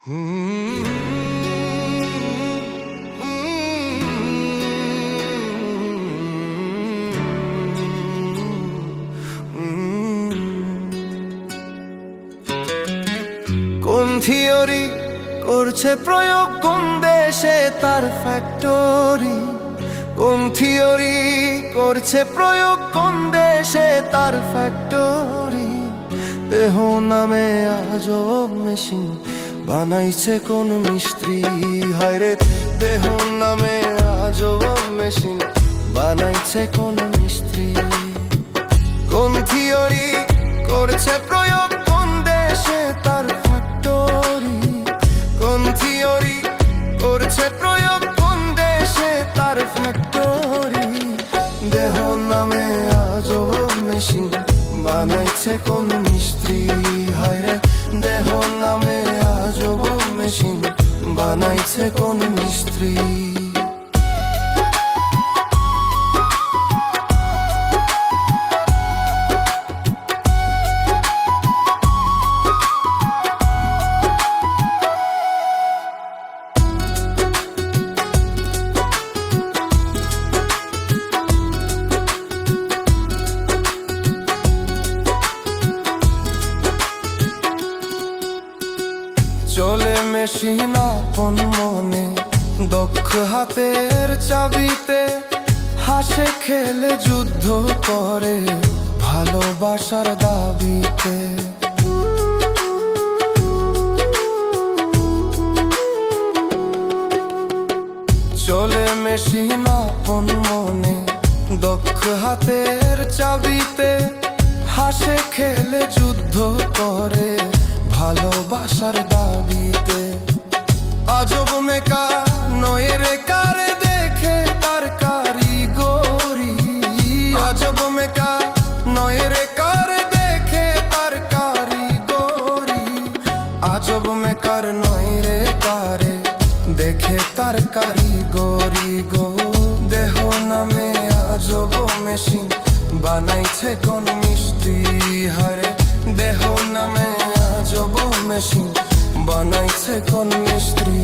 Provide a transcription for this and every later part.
কোন থিওরি করছে প্রয়োগ, কোন দেশে তার ফ্যাক্টরি? কোন থিওরি করছে প্রয়োগ, কোন দেশে তার ফ্যাক্টরি? দেহ নামে আজব মেশিন বানাইছে কোন মিস্ত্রি? হায়রে দেহ নামে আজব মেশিন বানাইছে কোন মিস্ত্রি? কোন থিওরি করছে প্রয়োগ, কোন দেশে তার ফ্যাক্টরি? কোন থিওরি করছে প্রয়োগ, কোন দেশে তার ফ্যাক্টরি? দেহ নামে আজব মেশিন বানাইছে কোন মিস্ত্রি? হায়রে দেহ নামে আজব মেশিন বানাইছে কোন মিস্ত্রি? চলে মেশিন আপন মনে, দক্ষ হাতের চাবিতে, হাসে খেলে যুদ্ধ করে ভালোবাসার দাবিতে। চলে মেশিন আপন মনে, দক্ষ হাতের চাবিতে, হাসে খেলে যুদ্ধ করে ভালোবাসার দাবিতে। আজব মেকা নয় রে কারে দেখে তার কারিগরি? আজব মেকা নয় রে কারে দেখে তার কারিগরি? আজব মেকার নয় রে কারে দেখে তার কারিগরি গো। দেহ নামে আজব মেশিন বানাইছে কোন মিস্ত্রি? হারে দেহ নামে আজব মেশিন বানাইছে কোন মিস্ত্রি?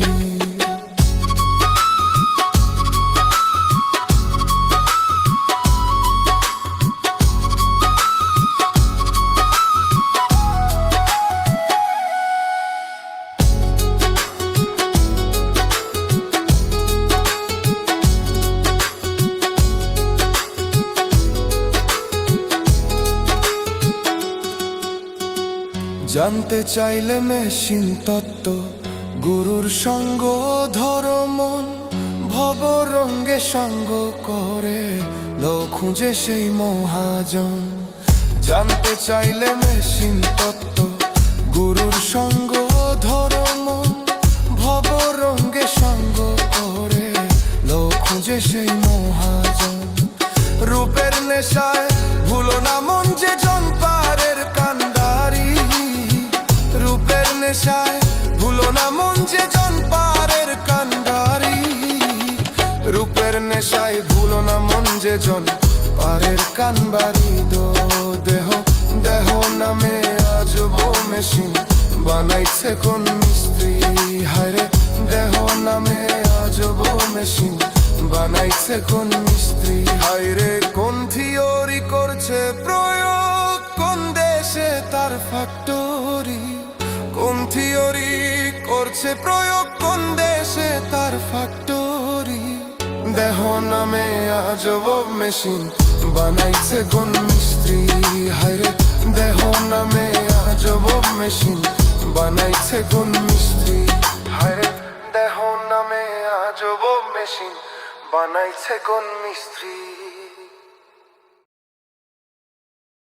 জানতে চাইলে মেশিন তত্ত্ব, গুরুর সঙ্গ ধরো মন, ভব রঙ্গে সঙ্গ করে লো খুঁজে সেই মহাজন। জানতে চাইলে মেশিন তত্ত্ব, গুরুর সঙ্গ ধরো মন, ভব রঙ্গে সঙ্গ করে লো খুঁজে সেই মহাজন। রূপের নেশায় ভুলো না মন যে জন পারের কান্ডারি। রূপের নেশায় ভুলো না মন যে জন পারের কান্ডারি। রূপের নেশায় ভুলো না মন যে জন পারের কানবারি। দেহ দেহ নামে আজব মেশিন বানাইছে কোন মিস্ত্রি? হায়রে দেহ নামে আজব মেশিন বানাইছে কোন মিস্ত্রি? হায়রে কোন থিওরি করছে প্রয়োগ, কোন দেশে তার ফ্যাক্টরি? কোন থিওরি করছে প্রয়োগ, কোন দেশে তার ফ্যাক্টরি? দেহ নামে আজব মেশিন বানাইছে কোন মিস্ত্রি? হায়রে দেহ নামে আজব মেশিন বানাইছে কোন মিস্ত্রি? হায়রে দেহ নামে আজব মেশিন বানাইছে কোন মিস্ত্রি?